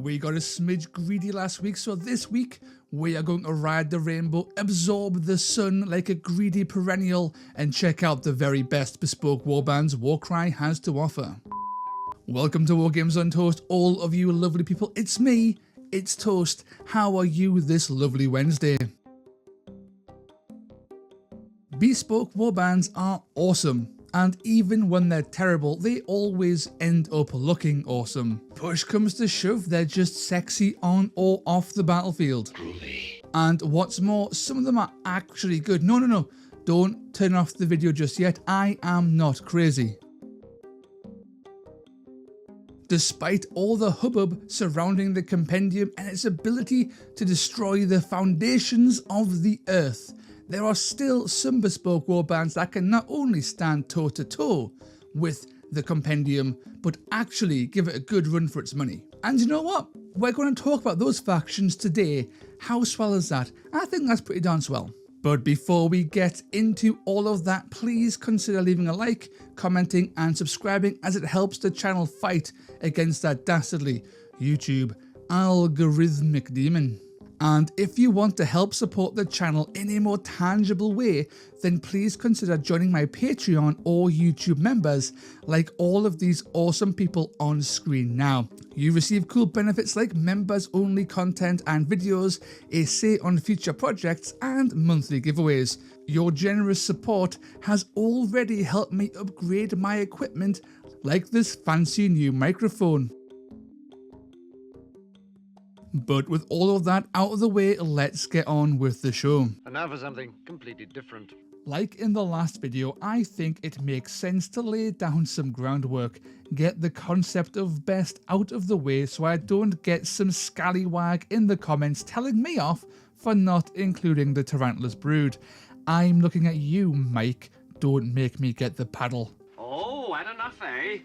We got a smidge greedy last week, so this week we are going to ride the rainbow, absorb the sun like a greedy perennial, and check out the very best bespoke warbands Warcry has to offer. Welcome to Wargames on Toast, all of you lovely people. It's me, it's Toast. How are you this lovely Wednesday? Bespoke warbands are awesome, and even when they're terrible, they always end up looking awesome. Push comes to shove, they're just sexy on or off the battlefield. Groovy. And what's more, some of them are actually good. No, don't turn off the video just yet. I am not crazy. Despite all the hubbub surrounding the compendium and its ability to destroy the foundations of the earth, there are still some bespoke warbands that can not only stand toe to toe with the compendium, but actually give it a good run for its money. And you know what? We're going to talk about those factions today. How swell is that? I think that's pretty darn swell. But before we get into all of that, please consider leaving a like, commenting and subscribing, as it helps the channel fight against that dastardly YouTube algorithmic demon. And if you want to help support the channel in a more tangible way, then please consider joining my Patreon or YouTube members, like all of these awesome people on screen now. You receive cool benefits like members only content and videos, a say on future projects and monthly giveaways. Your generous support has already helped me upgrade my equipment, like this fancy new microphone. But with all of that out of the way, let's get on with the show. And now for something completely different. Like in the last video, I think it makes sense to lay down some groundwork, get the concept of best out of the way so I don't get some scallywag in the comments telling me off for not including the Tarantulas brood. I'm looking at you, Mike. Don't make me get the paddle. Oh, had enough, eh?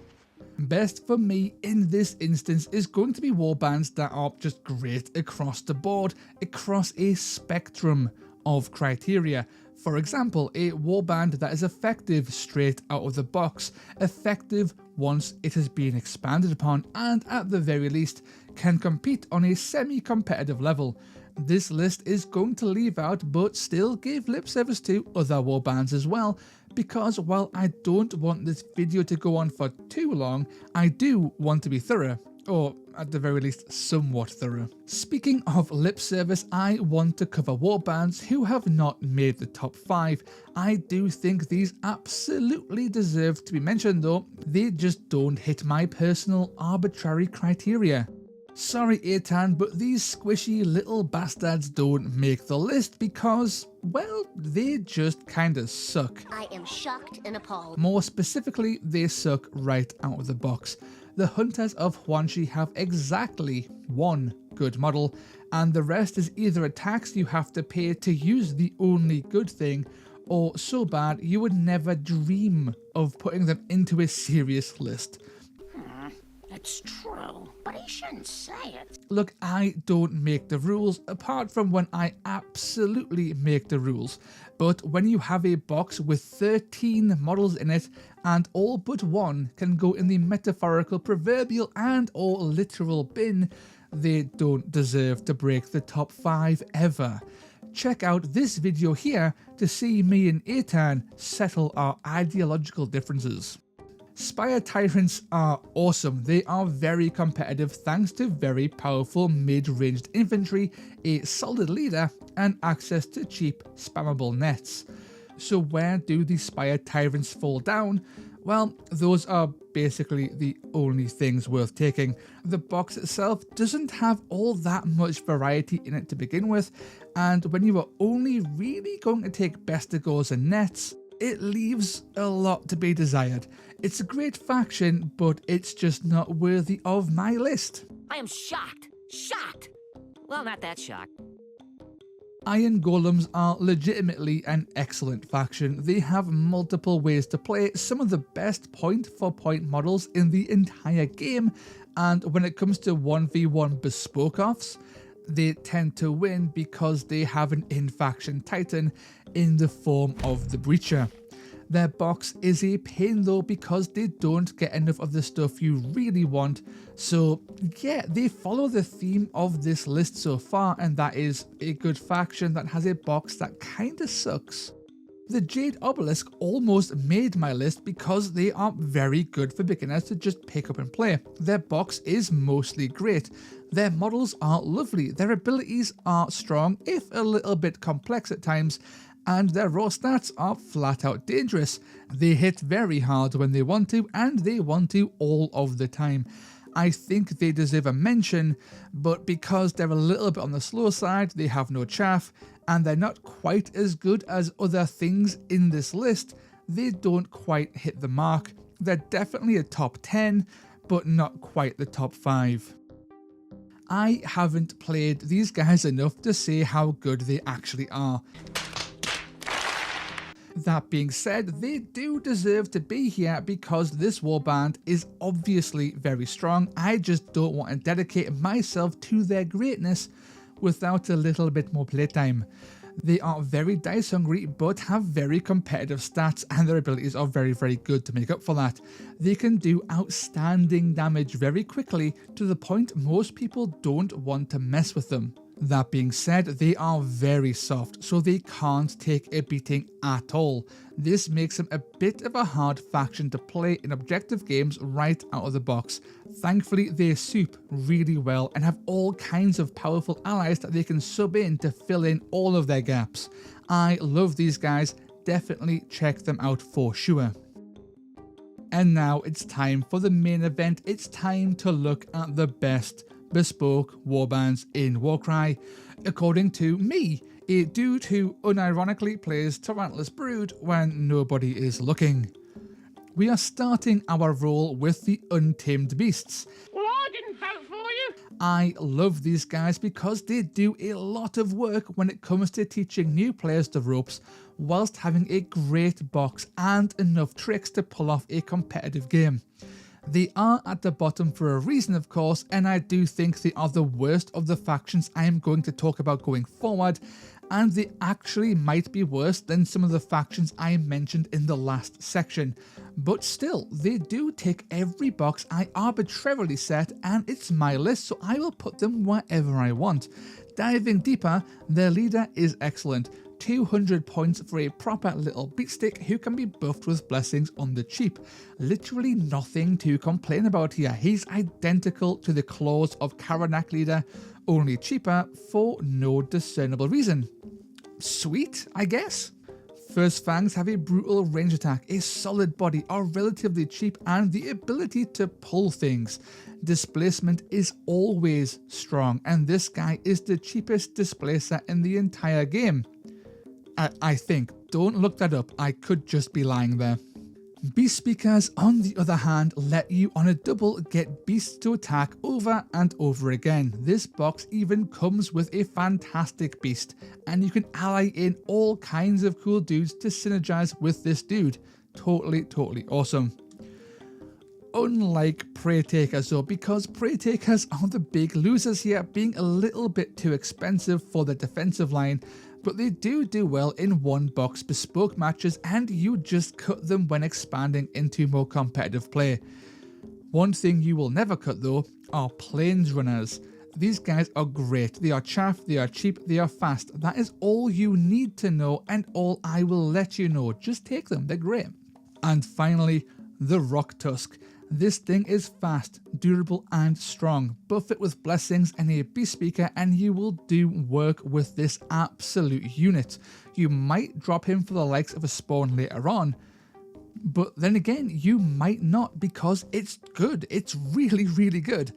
Best for me in this instance is going to be warbands that are just great across the board, across a spectrum of criteria. For example, a warband that is effective straight out of the box, effective once it has been expanded upon, and at the very least can compete on a semi-competitive level. This list is going to leave out but still give lip service to other warbands as well, because while I don't want this video to go on for too long, I do want to be thorough, or at the very least somewhat thorough. Speaking of lip service, I want to cover warbands who have not made the top 5. I do think these absolutely deserve to be mentioned though, they just don't hit my personal arbitrary criteria. Sorry Aitan, but these squishy little bastards don't make the list because, well, they just kinda suck. I am shocked and appalled. More specifically, they suck right out of the box. The Hunters of Huanshi have exactly one good model, and the rest is either a tax you have to pay to use the only good thing, or so bad you would never dream of putting them into a serious list. It's true, but he shouldn't say it. Look, I don't make the rules, apart from when I absolutely make the rules. But when you have a box with 13 models in it, and all but one can go in the metaphorical, proverbial and or literal bin, they don't deserve to break the top 5 ever. Check out this video here to see me and Aitan settle our ideological differences. Spire Tyrants are awesome. They are very competitive thanks to very powerful mid-ranged infantry, a solid leader, and access to cheap spammable nets. So where do the Spire Tyrants fall down? Well, those are basically the only things worth taking. The box itself doesn't have all that much variety in it to begin with, and when you are only really going to take bestigors and nets, it leaves a lot to be desired. It's a great faction, but it's just not worthy of my list. I am shocked. Shocked! Well, not that shocked. Iron Golems are legitimately an excellent faction. They have multiple ways to play, some of the best point-for-point models in the entire game, and when it comes to 1v1 bespoke offs, they tend to win because they have an in-faction titan in the form of the Breacher. Their box is a pain though because they don't get enough of the stuff you really want. So yeah, they follow the theme of this list so far, and that is a good faction that has a box that kinda sucks. The Jade Obelisk almost made my list because they are very good for beginners to just pick up and play. Their box is mostly great. Their models are lovely. Their abilities are strong, if a little bit complex at times, and their raw stats are flat out dangerous. They hit very hard when they want to, and they want to all of the time. I think they deserve a mention, but because they're a little bit on the slow side, they have no chaff, and they're not quite as good as other things in this list, they don't quite hit the mark. They're definitely a top 10, but not quite the top 5. I haven't played these guys enough to say how good they actually are. That being said, they do deserve to be here because this warband is obviously very strong. I just don't want to dedicate myself to their greatness without a little bit more playtime. They are very dice hungry but have very competitive stats, and their abilities are very, very good to make up for that. They can do outstanding damage very quickly to the point most people don't want to mess with them. That being said, they are very soft, so they can't take a beating at all. This makes them a bit of a hard faction to play in objective games right out of the box. Thankfully, they soup really well and have all kinds of powerful allies that they can sub in to fill in all of their gaps. I love these guys, definitely check them out for sure. And now it's time for the main event. It's time to look at the best bespoke warbands in Warcry, according to me, a dude who unironically plays Tarantulas Brood when nobody is looking. We are starting our roll with the Untamed Beasts. Well, I didn't vote for you. I love these guys because they do a lot of work when it comes to teaching new players the ropes, whilst having a great box and enough tricks to pull off a competitive game. They are at the bottom for a reason, of course, and I do think they are the worst of the factions I am going to talk about going forward, and they actually might be worse than some of the factions I mentioned in the last section. But still, they do tick every box I arbitrarily set, and it's my list, so I will put them wherever I want. Diving deeper, their leader is excellent. 200 points for a proper little beatstick who can be buffed with blessings on the cheap. Literally nothing to complain about here. He's identical to the claws of Karanak leader, only cheaper for no discernible reason. Sweet, I guess? First Fangs have a brutal range attack, a solid body, are relatively cheap, and the ability to pull things. Displacement is always strong, and this guy is the cheapest displacer in the entire game. I think. Don't look that up, I could just be lying there. Beast Speakers, on the other hand, let you on a double get beasts to attack over and over again. This box even comes with a fantastic beast, and you can ally in all kinds of cool dudes to synergize with this dude. Totally awesome. Unlike Prey Takers though, because Prey Takers are the big losers here, being a little bit too expensive for the defensive line, but they do well in one box bespoke matches, and you just cut them when expanding into more competitive play. One thing you will never cut though are Plains Runners. These guys are great, they are chaff, they are cheap, they are fast. That is all you need to know and all I will let you know. Just take them, they're great. And finally, the Rock Tusk. This thing is fast, durable and strong. Buff it with blessings and a beast speaker and you will do work with this absolute unit. You might drop him for the likes of a spawn later on, but then again you might not because it's good. It's really good.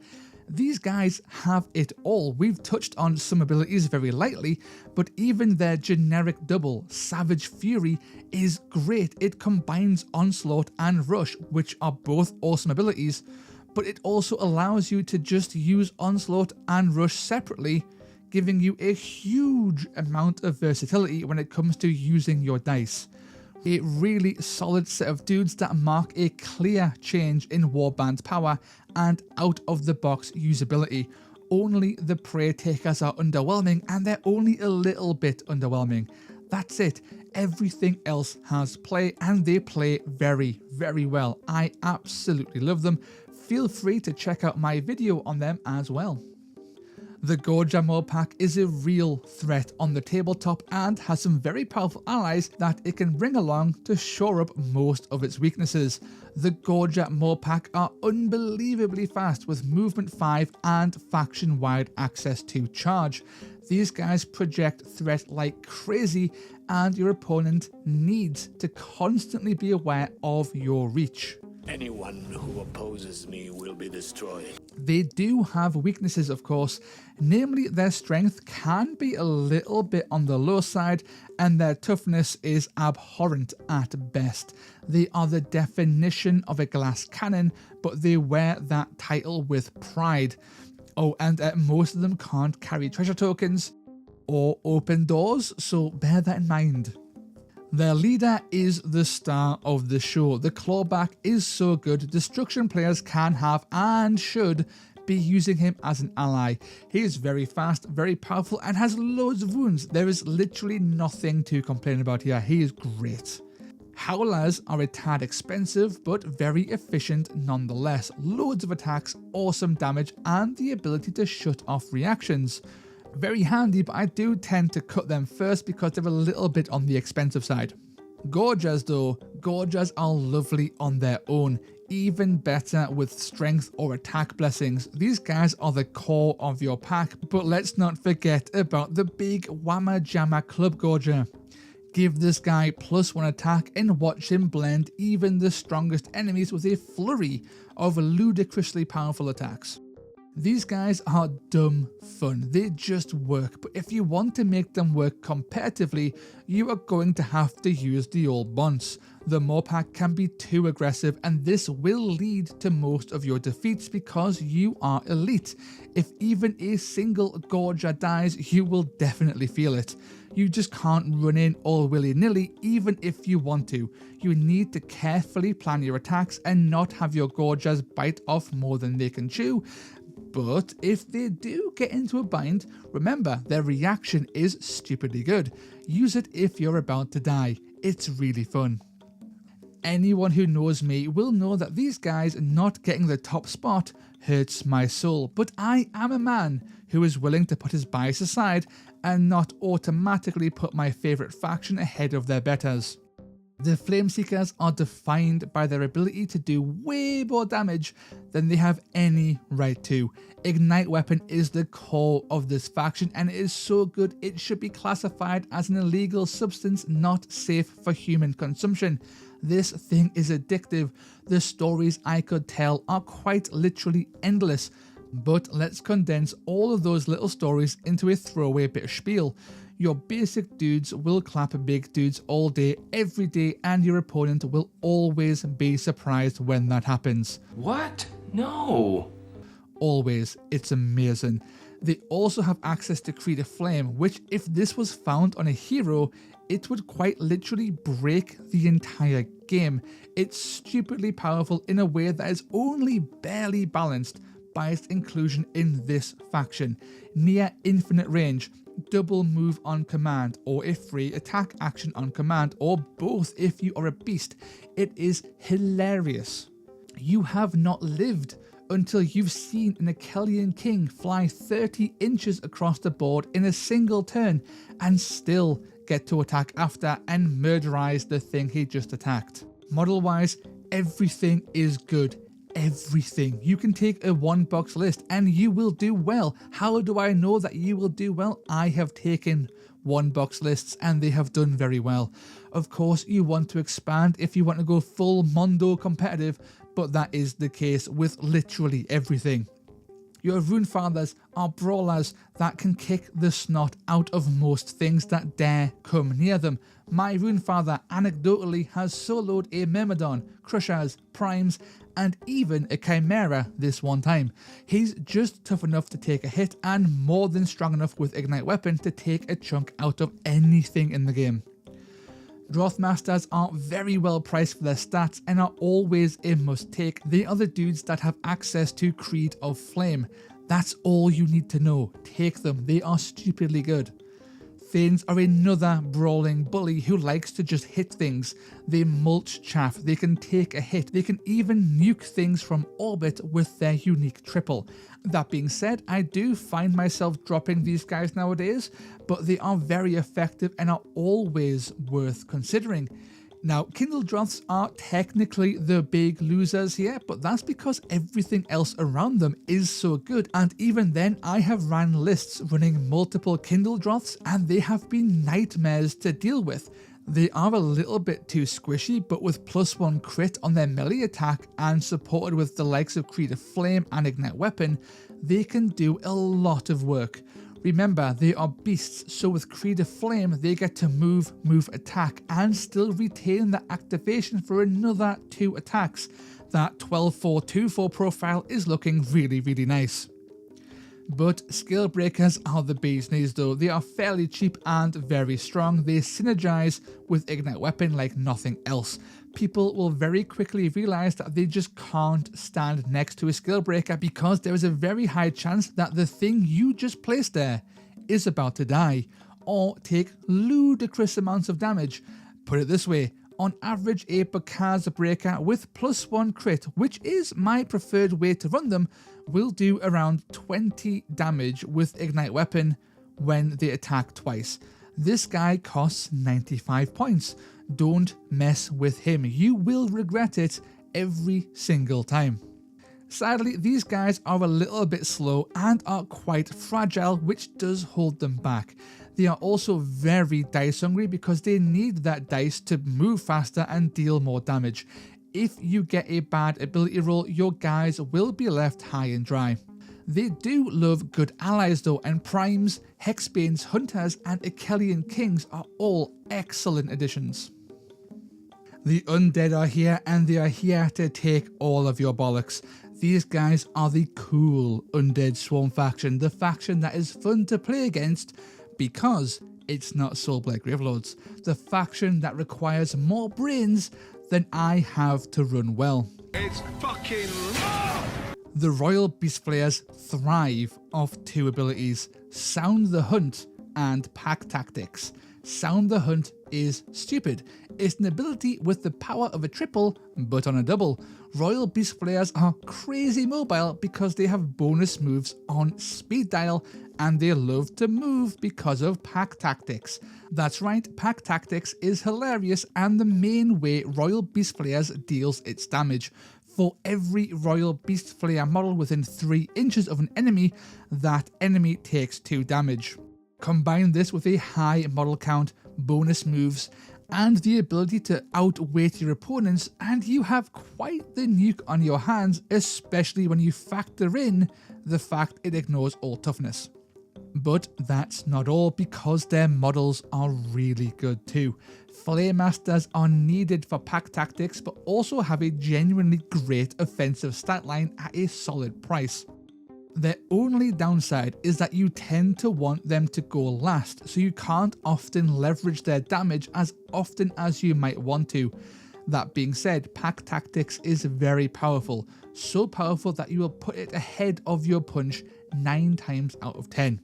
These guys have it all. We've touched on some abilities very lightly, but even their generic double, Savage Fury, is great. It combines Onslaught and Rush, which are both awesome abilities, but it also allows you to just use Onslaught and Rush separately, giving you a huge amount of versatility when it comes to using your dice. A really solid set of dudes that mark a clear change in Warband power and out of the box usability. Only the Prey Takers are underwhelming, and they're only a little bit underwhelming. That's it. Everything else has play, and they play very, very well. I absolutely love them. Feel free to check out my video on them as well. The Gorgia mod pack is a real threat on the tabletop and has some very powerful allies that it can bring along to shore up most of its weaknesses. The Gorgia mod pack are unbelievably fast with movement 5 and faction wide access to charge. These guys project threat like crazy, and your opponent needs to constantly be aware of your reach. Anyone who opposes me will be destroyed. They do have weaknesses, of course, namely their strength can be a little bit on the low side and their toughness is abhorrent at best. They are the definition of a glass cannon, but they wear that title with pride. Oh, and most of them can't carry treasure tokens or open doors, so bear that in mind. Their leader is the star of the show. The clawback is so good, destruction players can have and should be using him as an ally. He is very fast, very powerful, and has loads of wounds. There is literally nothing to complain about here. He is great. Howlers are a tad expensive, but very efficient nonetheless. Loads of attacks, awesome damage, and the ability to shut off reactions. Very handy, but I do tend to cut them first because they're a little bit on the expensive side. Gorgias though, Gorgias are lovely on their own, even better with strength or attack blessings. These guys are the core of your pack, but let's not forget about the big Whamma Jamma Club Gorgia. Give this guy +1 attack and watch him blend even the strongest enemies with a flurry of ludicrously powerful attacks. These guys are dumb fun, they just work, but if you want to make them work competitively, you are going to have to use the old bonds. The Morpack can be too aggressive, and this will lead to most of your defeats because you are elite. If even a single Gorgia dies, you will definitely feel it. You just can't run in all willy-nilly even if you want to. You need to carefully plan your attacks and not have your Gorgias bite off more than they can chew. But if they do get into a bind, remember their reaction is stupidly good. Use it if you're about to die. It's really fun. Anyone who knows me will know that these guys not getting the top spot hurts my soul, but I am a man who is willing to put his bias aside and not automatically put my favourite faction ahead of their betters. The Flameseekers are defined by their ability to do way more damage than they have any right to. Ignite Weapon is the core of this faction, and it is so good it should be classified as an illegal substance not safe for human consumption. This thing is addictive. The stories I could tell are quite literally endless, but let's condense all of those little stories into a throwaway bit of spiel. Your basic dudes will clap big dudes all day, every day, and your opponent will always be surprised when that happens. What? No. Always. It's amazing. They also have access to Create a Flame, which if this was found on a hero, it would quite literally break the entire game. It's stupidly powerful in a way that is only barely balanced by its inclusion in this faction. Near infinite range, double move on command, or a free attack action on command, or both if you are a beast. It is hilarious. You have not lived until you've seen an Achillean king fly 30 inches across the board in a single turn and still get to attack after and murderize the thing he just attacked. Model wise, everything is good. Everything. You can take a one box list and you will do well. How do I know that you will do well? I have taken one box lists and they have done very well. Of course, you want to expand if you want to go full Mondo competitive, but that is the case with literally everything. Your Rune Fathers are brawlers that can kick the snot out of most things that dare come near them. My Rune Father anecdotally has soloed a Myrmidon, Crushers, Primes, and even a Chimera this one time. He's just tough enough to take a hit and more than strong enough with Ignite Weapon to take a chunk out of anything in the game. Drothmasters are very well priced for their stats and are always a must take. They are the dudes that have access to Creed of Flame. That's all you need to know. Take them, they are stupidly good. Thanes are another brawling bully who likes to just hit things. They mulch chaff, they can take a hit, they can even nuke things from orbit with their unique triple. That being said, I do find myself dropping these guys nowadays, but they are very effective and are always worth considering. Now, Kindle Droths are technically the big losers here, but that's because everything else around them is so good, and even then I have ran lists running multiple Kindle Droths and they have been nightmares to deal with. They are a little bit too squishy, but with +1 crit on their melee attack and supported with the likes of Creative Flame and Ignite Weapon, they can do a lot of work. Remember, they are beasts, so with Creative Flame they get to move, attack, and still retain the activation for another 2 attacks. That 12-4-2-4 profile is looking really, really nice. But Scale Breakers are the bee's knees though. They are fairly cheap and very strong. They synergize with Ignite Weapon like nothing else. People will very quickly realize that they just can't stand next to a Scale Breaker because there is a very high chance that the thing you just placed there is about to die or take ludicrous amounts of damage. Put it this way, on average a Bakaza Breaker with +1 crit, which is my preferred way to run them, will do around 20 damage with Ignite Weapon when they attack twice. This guy costs 95 points. Don't mess with him. You will regret it every single time. Sadly, these guys are a little bit slow and are quite fragile, which does hold them back. They are also very dice hungry because they need that dice to move faster and deal more damage. If you get a bad ability roll, your guys will be left high and dry. They do love good allies though, and Primes, Hexbanes, Hunters and Achillean Kings are all excellent additions. The Undead are here and they are here to take all of your bollocks. These guys are the cool Undead Swarm faction, the faction that is fun to play against because it's not Soulblight Gravelords, the faction that requires more brains than I have to run well. It's fucking love! The Royal Beast Flayers thrive off 2 abilities, Sound the Hunt and Pack Tactics. Sound the Hunt is stupid. It's an ability with the power of a triple, but on a double. Royal Beast Flayers are crazy mobile because they have bonus moves on speed dial, and they love to move because of Pack Tactics. That's right, Pack Tactics is hilarious and the main way Royal Beast Flayers deals its damage. For every Royal Beast Flayer model within 3 inches of an enemy, that enemy takes 2 damage. Combine this with a high model count, bonus moves, and the ability to outweight your opponents, and you have quite the nuke on your hands, especially when you factor in the fact it ignores all toughness. But that's not all, because their models are really good too. Flame Masters are needed for Pack Tactics, but also have a genuinely great offensive stat line at a solid price. Their only downside is that you tend to want them to go last, so you can't often leverage their damage as often as you might want to. That being said, Pack Tactics is very powerful, so powerful that you will put it ahead of your punch 9 times out of 10.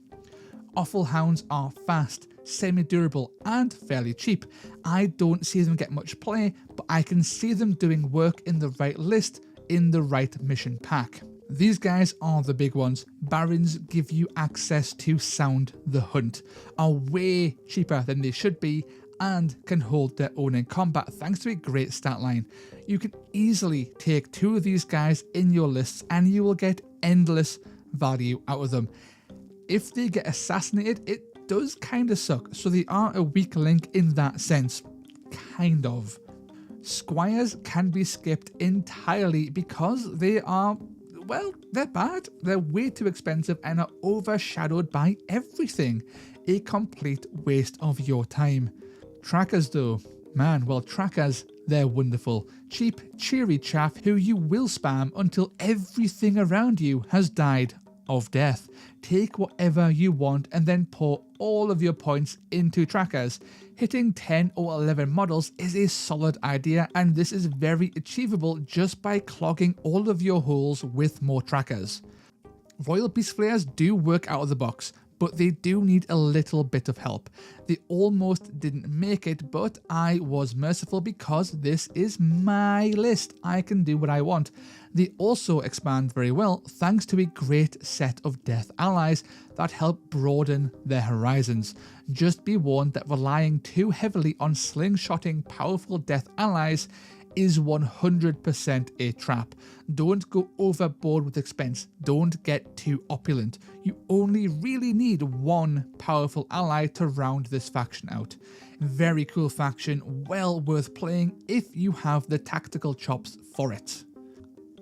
Offal Hounds are fast, semi-durable and fairly cheap. I don't see them get much play, but I can see them doing work in the right list, in the right mission pack. These guys are the big ones. Barons give you access to Sound the Hunt, are way cheaper than they should be, and can hold their own in combat thanks to a great stat line. You can easily take 2 of these guys in your lists and you will get endless value out of them. If they get assassinated, it does kind of suck, so they are a weak link in that sense. Kind of. Squires can be skipped entirely because they are, well, they're bad. They're way too expensive and are overshadowed by everything. A complete waste of your time. Trackers though, man, well, trackers, they're wonderful. Cheap, cheery chaff who you will spam until everything around you has died of death. Take whatever you want and then pour all of your points into trackers. Hitting 10 or 11 models is a solid idea, and this is very achievable just by clogging all of your holes with more trackers. Royal Beast Flayers do work out of the box. but they do need a little bit of help. They almost didn't make it, but I was merciful because this is my list. I can do what I want. They also expand very well thanks to a great set of death allies that help broaden their horizons. Just be warned that relying too heavily on slingshotting powerful death allies is 100% a trap. Don't go overboard with expense. Don't get too opulent. You only really need one powerful ally to round this faction out. Very cool faction, well worth playing if you have the tactical chops for it.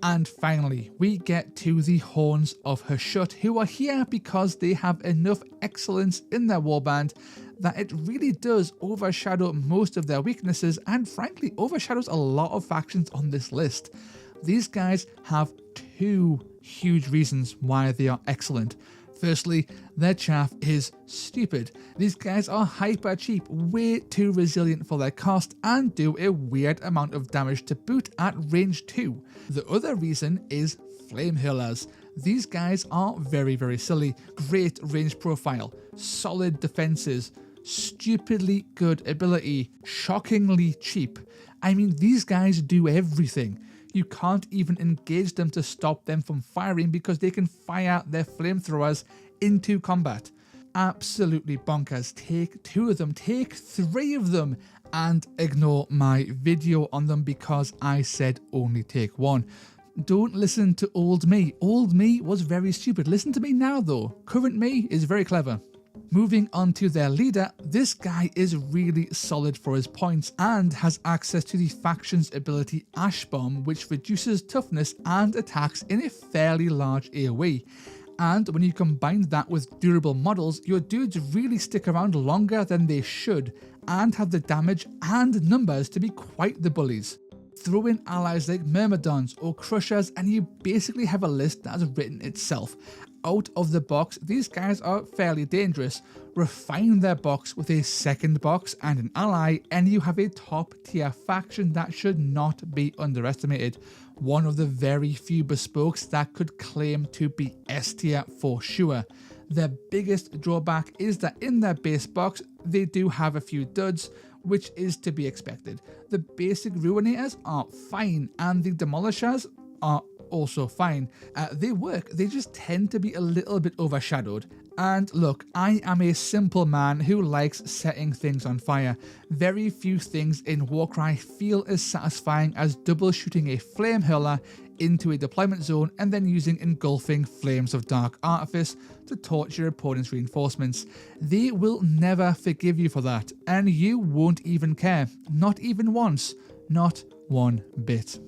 And finally, we get to the Horns of Hashut, who are here because they have enough excellence in their warband that it really does overshadow most of their weaknesses and frankly overshadows a lot of factions on this list. These guys have two huge reasons why they are excellent. Firstly, their chaff is stupid. These guys are hyper cheap, way too resilient for their cost, and do a weird amount of damage to boot at range 2. The other reason is flame hurlers. These guys are very, very silly. Great range profile, solid defenses, stupidly good ability, shockingly cheap. I mean, these guys do everything. You can't even engage them to stop them from firing because they can fire their flamethrowers into combat. Absolutely bonkers. Take 2 of them, take 3 of them, and ignore my video on them because I said only take 1. Don't listen to old me. Old me was very stupid. Listen to me now though. Current me is very clever. Moving on to their leader, this guy is really solid for his points and has access to the faction's ability Ash Bomb, which reduces toughness and attacks in a fairly large AoE. And when you combine that with durable models, your dudes really stick around longer than they should and have the damage and numbers to be quite the bullies. Throw in allies like Myrmidons or Crushers and you basically have a list that has written itself. Out of the box, these guys are fairly dangerous. Refine their box with a second box and an ally and you have a top tier faction that should not be underestimated. One of the very few Bespokes that could claim to be S tier for sure. Their biggest drawback is that in their base box, they do have a few duds, which is to be expected. The basic Ruinators are fine and the Demolishers are also fine. They work, they just tend to be a little bit overshadowed. And look, I am a simple man who likes setting things on fire. Very few things in Warcry feel as satisfying as double shooting a flame hurler into a deployment zone and then using engulfing flames of dark artifice to torch your opponent's reinforcements. They will never forgive you for that, and you won't even care. Not even once. Not one bit.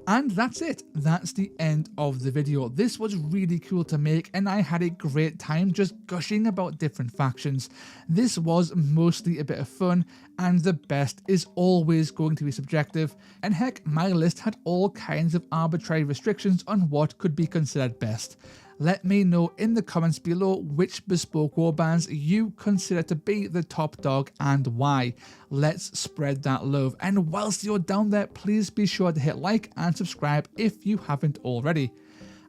And that's it. That's the end of the video. This was really cool to make and I had a great time just gushing about different factions. This was mostly a bit of fun and the best is always going to be subjective, and heck, my list had all kinds of arbitrary restrictions on what could be considered best. Let me know in the comments below which Bespoke Warbands you consider to be the top dog and why. Let's spread that love, and whilst you're down there, please be sure to hit like and subscribe if you haven't already.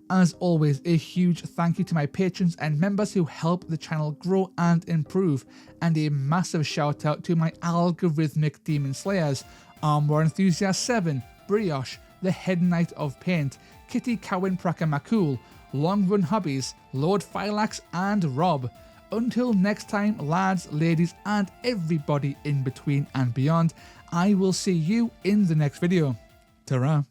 As always, a huge thank you to my patrons and members who help the channel grow and improve, and a massive shout out to my algorithmic demon slayers, Armor Enthusiast 7, Brioche, the Head Knight of Paint, Kitty Cowan Pracker Makul, Long Run Hobbies, Lord Phylax and Rob. Until next time, lads, ladies and everybody in between and beyond, I will see you in the next video. Ta-ra.